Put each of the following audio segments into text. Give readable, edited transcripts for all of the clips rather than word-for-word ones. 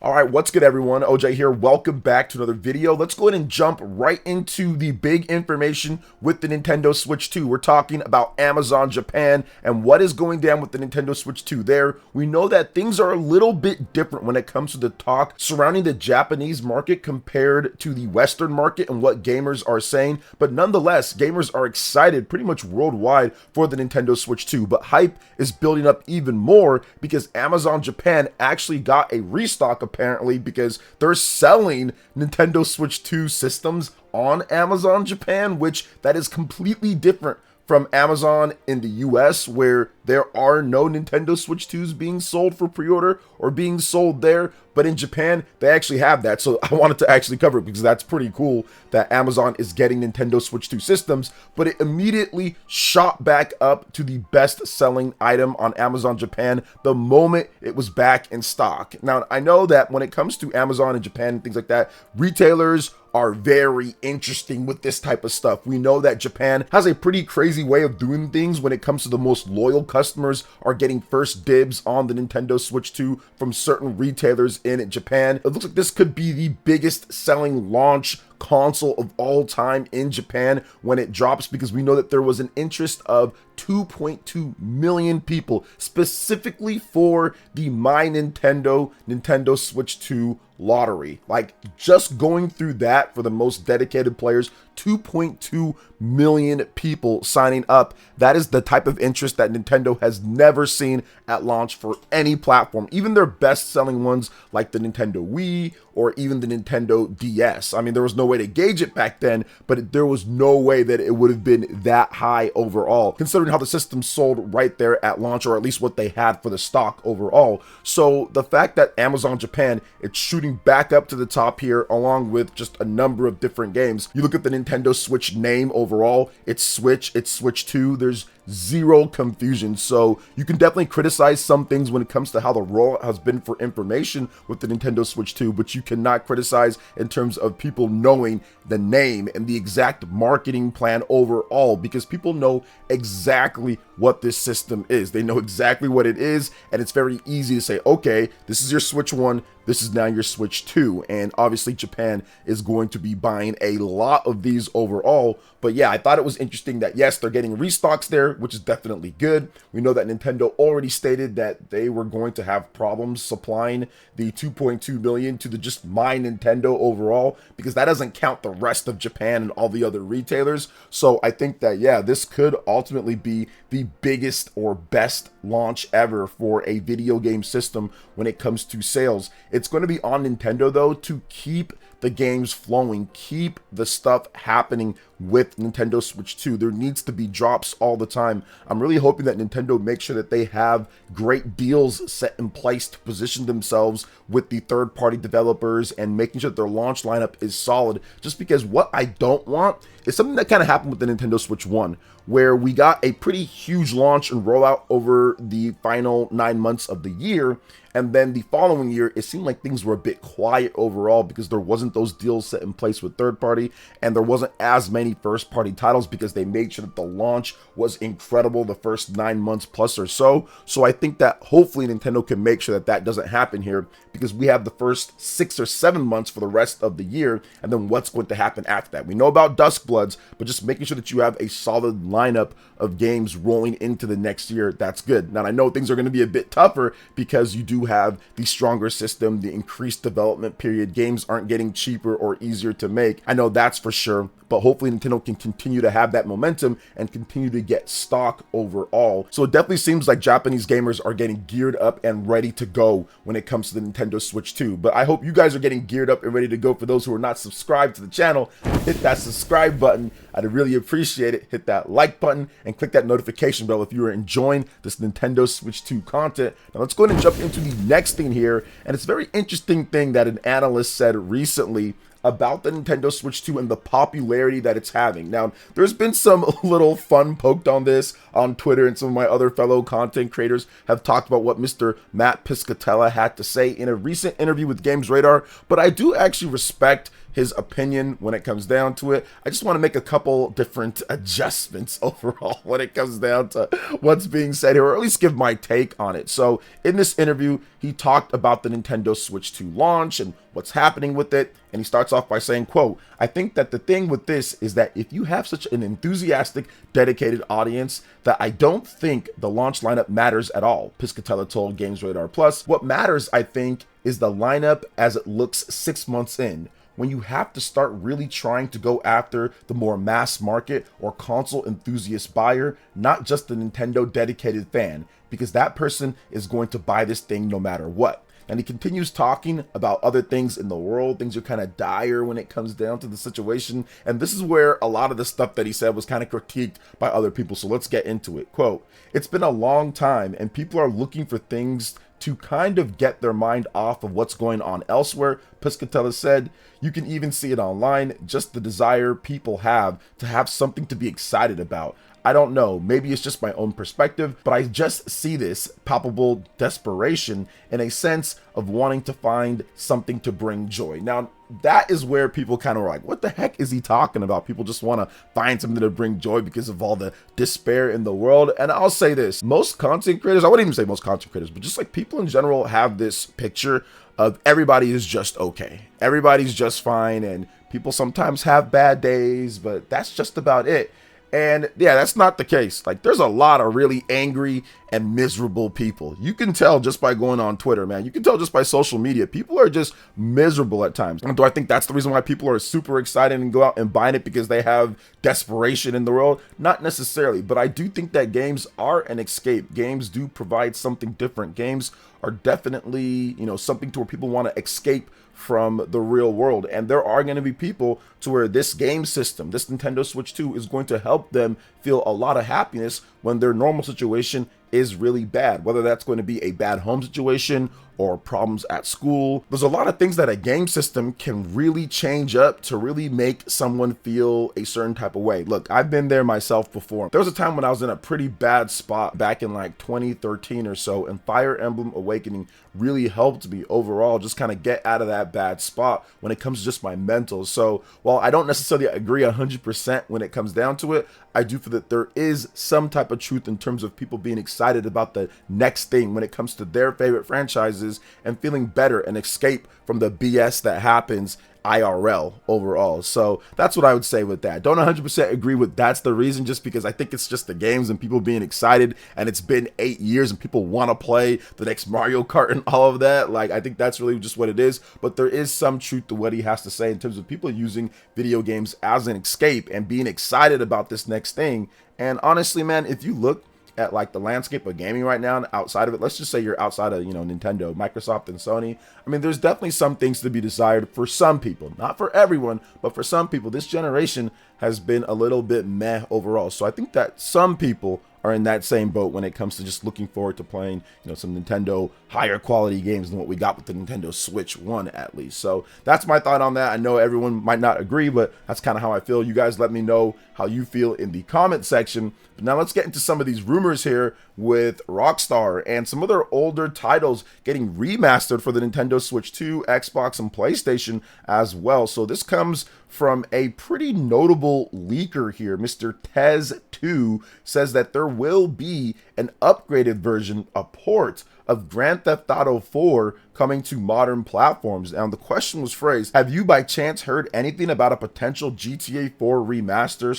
All right, what's good, everyone? OJ here. Welcome back to another video. Let's go ahead and jump right into the big information with the Nintendo Switch 2. We're talking about Amazon Japan and what is going down with the Nintendo Switch 2 there. We know that things are a little bit different when it comes to the talk surrounding the Japanese market compared to the Western market and what gamers are saying. But nonetheless, gamers are excited pretty much worldwide for the Nintendo Switch 2. But hype is building up even more because Amazon Japan actually got a restock apparently, because they're selling Nintendo Switch 2 systems on Amazon Japan, which that is completely different from Amazon in the US, where there are no Nintendo Switch 2s being sold for pre-order or being sold there. But in Japan, they actually have that. So I wanted to actually cover it because that's pretty cool that Amazon is getting Nintendo Switch 2 systems. But it immediately shot back up to the best-selling item on Amazon Japan the moment it was back in stock. Now, I know that when it comes to Amazon in Japan and things like that, retailers are very interesting with this type of stuff. We know that Japan has a pretty crazy way of doing things when it comes to the most loyal customers are getting first dibs on the Nintendo Switch 2 from certain retailers in Japan. It looks like this could be the biggest selling launch console of all time in Japan when it drops, because we know that there was an interest of 2.2 million people specifically for the My Nintendo Switch 2 lottery. Like, just going through that for the most dedicated players, 2.2 million people signing up. That is the type of interest that Nintendo has never seen at launch for any platform, even their best-selling ones like the Nintendo Wii or even the Nintendo DS. I mean, there was no way to gauge it back then, but there was no way that it would have been that high overall, considering how the system sold right there at launch, or at least what they had for the stock overall. So the fact that Amazon Japan, it's shooting back up to the top here, along with just a number of different games. You look at the Nintendo Switch name overall, it's Switch 2. There's zero confusion. So you can definitely criticize some things when it comes to how the rollout has been for information with the Nintendo Switch 2, but you cannot criticize in terms of people knowing the name and the exact marketing plan overall, because people know exactly what this system is. They know exactly what it is, and it's very easy to say, okay, this is your Switch 1, this is now your Switch 2, and obviously Japan is going to be buying a lot of these overall. But yeah, I thought it was interesting that yes, they're getting restocks there, which is definitely good. We know that Nintendo already stated that they were going to have problems supplying the 2.2 million to the just My Nintendo overall, because that doesn't count the rest of Japan and all the other retailers. So I think that, yeah, this could ultimately be the biggest or best launch ever for a video game system when it comes to sales. It's going to be on Nintendo, though, to keep the games flowing, keep the stuff happening with Nintendo Switch 2. There needs to be drops all the time. I'm really hoping that Nintendo makes sure that they have great deals set in place to position themselves with the third-party developers and making sure that their launch lineup is solid. Just because what I don't want is something that kind of happened with the Nintendo Switch 1, where we got a pretty huge launch and rollout over the final 9 months of the year, and then the following year, it seemed like things were a bit quiet overall because there wasn't those deals set in place with third party, and there wasn't as many first party titles because they made sure that the launch was incredible the first 9 months plus or so. So I think that hopefully Nintendo can make sure that that doesn't happen here, because we have the first 6 or 7 months for the rest of the year, and then what's going to happen after that. We know about Duskbloods, but just making sure that you have a solid lineup of games rolling into the next year, that's good. Now, I know things are going to be a bit tougher because you do have the stronger system, the increased development period. Games aren't getting cheaper or easier to make. I know that's for sure, but hopefully Nintendo can continue to have that momentum and continue to get stock overall. So it definitely seems like Japanese gamers are getting geared up and ready to go when it comes to the Nintendo Switch 2. But I hope you guys are getting geared up and ready to go. For those who are not subscribed to the channel, hit that subscribe button. I'd really appreciate it. Hit that like button and click that notification bell if you are enjoying this Nintendo Switch 2 content. Now let's go ahead and jump into the next thing here, and it's a very interesting thing that an analyst said recently about the Nintendo Switch 2 and the popularity that it's having. Now, there's been some little fun poked on this on Twitter, and some of my other fellow content creators have talked about what Mr. Matt Piscatella had to say in a recent interview with Games Radar, but I do actually respect his opinion when it comes down to it. I just want to make a couple different adjustments overall when it comes down to what's being said here, or at least give my take on it. So in this interview, he talked about the Nintendo Switch 2 launch and what's happening with it. And he starts off by saying, quote, "I think that the thing with this is that if you have such an enthusiastic, dedicated audience, that I don't think the launch lineup matters at all," Piscatella told Games Radar Plus. "What matters, I think, is the lineup as it looks 6 months in, when you have to start really trying to go after the more mass market or console enthusiast buyer, not just the Nintendo dedicated fan, because that person is going to buy this thing no matter what." And he continues talking about other things in the world. Things are kind of dire when it comes down to the situation. And this is where a lot of the stuff that he said was kind of critiqued by other people. So let's get into it. Quote, "It's been a long time and people are looking for things to kind of get their mind off of what's going on elsewhere," Piscatella said. "You can even see it online, just the desire people have to have something to be excited about. I don't know, maybe it's just my own perspective, but I just see this palpable desperation in a sense of wanting to find something to bring joy." Now, that is where people kind of were like, what the heck is he talking about? People just want to find something to bring joy because of all the despair in the world. And I'll say this, most content creators, I wouldn't even say most content creators, but just like people in general have this picture of everybody is just okay. Everybody's just fine, and people sometimes have bad days, but that's just about it. And yeah, that's not the case. Like, there's a lot of really angry and miserable people. You can tell just by going on Twitter, man. You can tell just by social media. People are just miserable at times. And do I think that's the reason why people are super excited and go out and buying it because they have desperation in the world? Not necessarily, but I do think that games are an escape. Games do provide something different. Games are definitely, something to where people want to escape from the real world. And there are going to be people to where this game system, this Nintendo Switch 2, is going to help them feel a lot of happiness when their normal situation is really bad, whether that's going to be a bad home situation or problems at school. There's a lot of things that a game system can really change up to really make someone feel a certain type of way. Look, I've been there myself before. There was a time when I was in a pretty bad spot back in like 2013 or so, and Fire Emblem Awakening really helped me overall just kind of get out of that bad spot when it comes to just my mental. So while I don't necessarily agree 100% when it comes down to it, I do feel that there is some type of truth in terms of people being excited about the next thing when it comes to their favorite franchises and feeling better and escape from the BS that happens IRL overall. So that's what I would say with that. Don't 100% agree with that's the reason, just because I think it's just the games and people being excited, and it's been 8 years and people want to play the next Mario Kart and all of that. Like, I think that's really just what it is. But there is some truth to what he has to say in terms of people using video games as an escape and being excited about this next thing. And honestly, man, if you look at like the landscape of gaming right now and outside of it, let's just say you're outside of, Nintendo, Microsoft, and Sony. I mean, there's definitely some things to be desired for some people, not for everyone, but for some people. This generation has been a little bit meh overall. So I think that some people are in that same boat when it comes to just looking forward to playing, some Nintendo higher quality games than what we got with the Nintendo Switch 1 at least. So that's my thought on that. I know everyone might not agree, but that's kind of how I feel. You guys let me know how you feel in the comment section. But now let's get into some of these rumors here with Rockstar and some other older titles getting remastered for the Nintendo Switch 2, Xbox, and PlayStation as well. So this comes from a pretty notable leaker here. Mr. Tez2 says that there will be an upgraded version, a port of Grand Theft Auto 4 coming to modern platforms. Now, the question was phrased, have you by chance heard anything about a potential GTA 4 remaster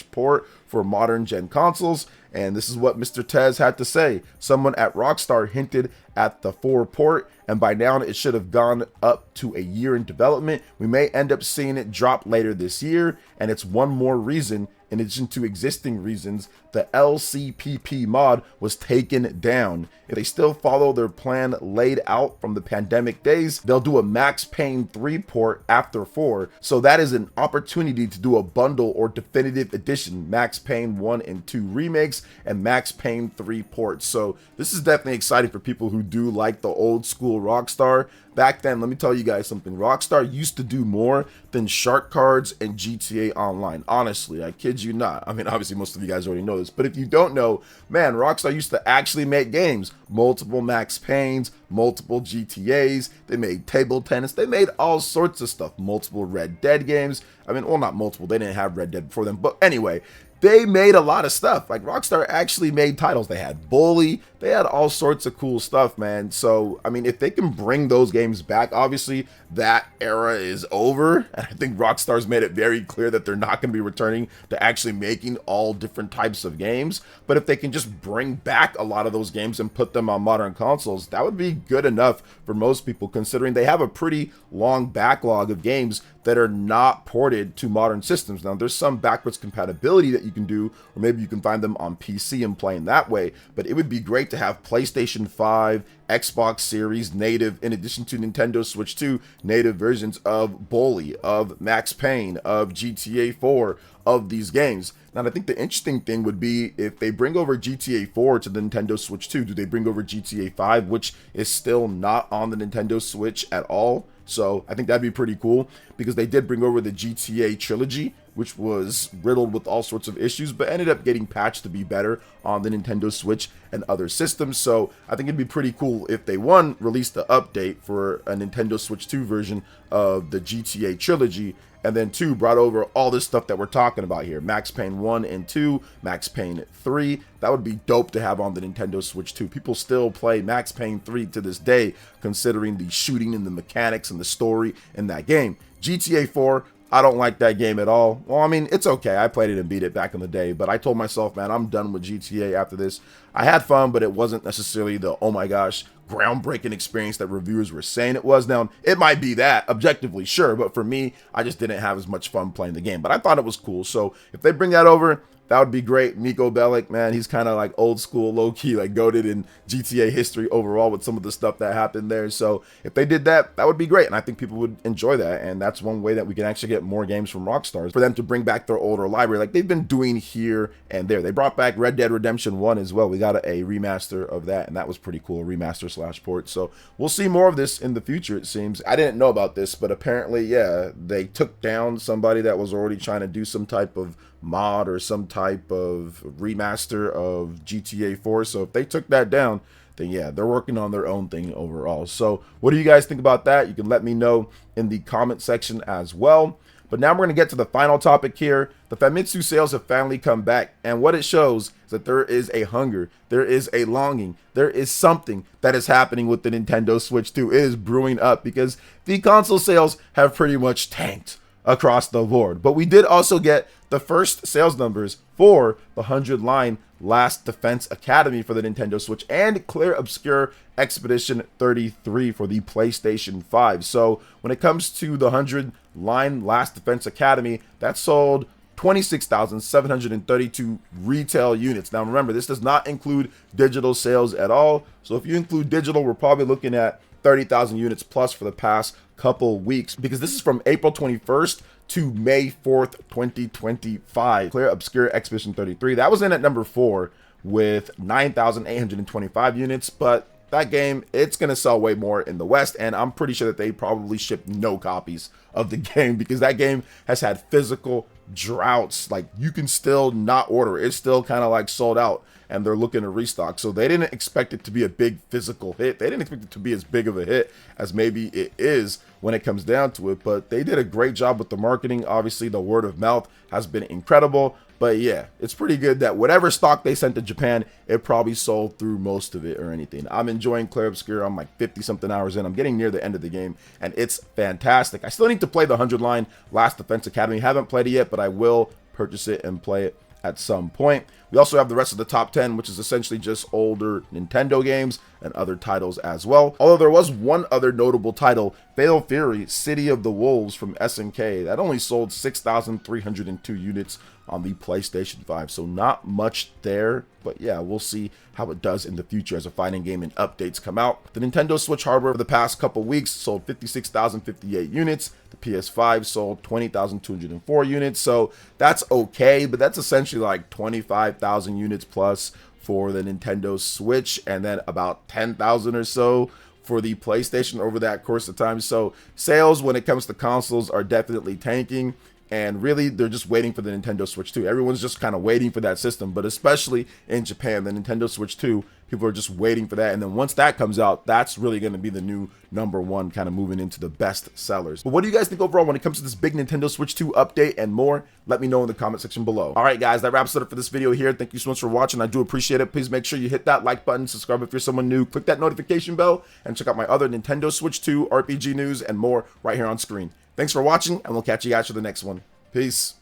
/ port for modern gen consoles? And this is what Mr. Tez had to say. Someone at Rockstar hinted at the 4 port, and by now it should have gone up to a year in development. We may end up seeing it drop later this year, and it's one more reason, in addition to existing reasons, the LCPP mod was taken down. If they still follow their plan laid out from the pandemic days, they'll do a Max Payne 3 port after 4. So that is an opportunity to do a bundle or definitive edition, Max Payne 1 and 2 remakes and Max Payne 3 ports. So this is definitely exciting for people who do like the old school Rockstar. back then, let me tell you guys something. Rockstar used to do more than Shark Cards and GTA Online. Honestly, I kid you not. I mean, obviously, most of you guys already know this, but if you don't know, man, Rockstar used to actually make games. Multiple Max Paynes, multiple GTAs. They made table tennis. They made all sorts of stuff. Multiple Red Dead games. I mean, well, not multiple. They didn't have Red Dead before them. But anyway, they made a lot of stuff. Like, Rockstar actually made titles. They had Bully. They had all sorts of cool stuff, man. So, I mean, if they can bring those games back, obviously that era is over. And I think Rockstar's made it very clear that they're not going to be returning to actually making all different types of games. But if they can just bring back a lot of those games and put them on modern consoles, that would be good enough for most people, considering they have a pretty long backlog of games that are not ported to modern systems. Now, there's some backwards compatibility that you can do, or maybe you can find them on PC and play in that way, but it would be great to have PlayStation 5, Xbox Series native, in addition to Nintendo Switch 2 native versions of Bully, of Max Payne, of GTA 4, of these games. Now, I think the interesting thing would be if they bring over GTA 4 to the Nintendo Switch 2, do they bring over GTA 5, which is still not on the Nintendo Switch at all? So I think that'd be pretty cool, because they did bring over the GTA trilogy, which was riddled with all sorts of issues, but ended up getting patched to be better on the Nintendo Switch and other systems. So I think it'd be pretty cool if they, one, released the update for a Nintendo Switch 2 version of the GTA trilogy, and then two, brought over all this stuff that we're talking about here. Max Payne 1 and 2, Max Payne 3. That would be dope to have on the Nintendo Switch 2. People still play Max Payne 3 to this day, considering the shooting and the mechanics and the story in that game. GTA 4, I don't like that game at all. Well, I mean, it's okay. I played it and beat it back in the day, but I told myself, man, I'm done with GTA after this. I had fun, but it wasn't necessarily the, oh my gosh, groundbreaking experience that reviewers were saying it was. Now, it might be that, objectively, sure, but for me, I just didn't have as much fun playing the game, but I thought it was cool. So if they bring that over, that would be great. Nico Bellic, man, he's kind of like old school, low key, like goated in GTA history overall with some of the stuff that happened there. So if they did that, that would be great. And I think people would enjoy that. And that's one way that we can actually get more games from Rockstar, for them to bring back their older library like they've been doing here and there. They brought back Red Dead Redemption 1 as well. We got a remaster of that, and that was pretty cool, remaster / port. So we'll see more of this in the future, it seems. I didn't know about this, but apparently, yeah, they took down somebody that was already trying to do some type of mod or some type of remaster of GTA 4. So if they took that down, then yeah, they're working on their own thing overall. So what do you guys think about that? You can let me know in the comment section as well. But now we're going to get to the final topic here. The Famitsu sales have finally come back, and what it shows is that there is a hunger, there is a longing, there is something that is happening with the Nintendo Switch 2. It is brewing up, because the console sales have pretty much tanked across the board. But we did also get the first sales numbers for the 100 line Last Defense Academy for the Nintendo Switch, and Clear Obscure Expedition 33 for the PlayStation 5. So when it comes to the 100 line Last Defense Academy, that sold 26,732 retail units. Now remember, this does not include digital sales at all. So if you include digital, we're probably looking at 30,000 units plus for the past couple weeks, because this is from April 21st to May 4th, 2025. Clear Obscure Expedition 33, that was in at number 4 with 9,825 units, but that game, it's going to sell way more in the West, and I'm pretty sure that they probably shipped no copies of the game, because that game has had physical droughts. Like, you can still not order. It's still kind of like sold out, and they're looking to restock. So they didn't expect it to be a big physical hit. They didn't expect it to be as big of a hit as maybe it is when it comes down to it, but they did a great job with the marketing. Obviously, the word of mouth has been incredible. But yeah, it's pretty good that whatever stock they sent to Japan, it probably sold through most of it or anything. I'm enjoying Clear Obscure. I'm like 50 something hours in. I'm getting near the end of the game, and it's fantastic. I still need to play the 100 line Last Defense Academy. Haven't played it yet, but I will purchase it and play it at some point. We also have the rest of the top 10, which is essentially just older Nintendo games and other titles as well. Although there was one other notable title, Fatal Fury City of the Wolves from SNK, that only sold 6,302 units on the PlayStation 5. So not much there, but yeah, we'll see how it does in the future as a fighting game and updates come out. The Nintendo Switch hardware for the past couple weeks sold 56,058 units. The PS5 sold 20,204 units. So that's okay, but that's essentially like 25,000 units plus for the Nintendo Switch, and then about 10,000 or so for the PlayStation over that course of time. So sales when it comes to consoles are definitely tanking. And really, they're just waiting for the Nintendo Switch 2. Everyone's just kind of waiting for that system. But especially in Japan, the Nintendo Switch 2, people are just waiting for that. And then once that comes out, that's really going to be the new #1, kind of moving into the best sellers. But what do you guys think overall when it comes to this big Nintendo Switch 2 update and more? Let me know in the comment section below. All right, guys, that wraps it up for this video here. Thank you so much for watching. I do appreciate it. Please make sure you hit that like button, subscribe if you're someone new, click that notification bell, and check out my other Nintendo Switch 2 RPG news and more right here on screen. Thanks for watching, and we'll catch you guys for the next one. Peace.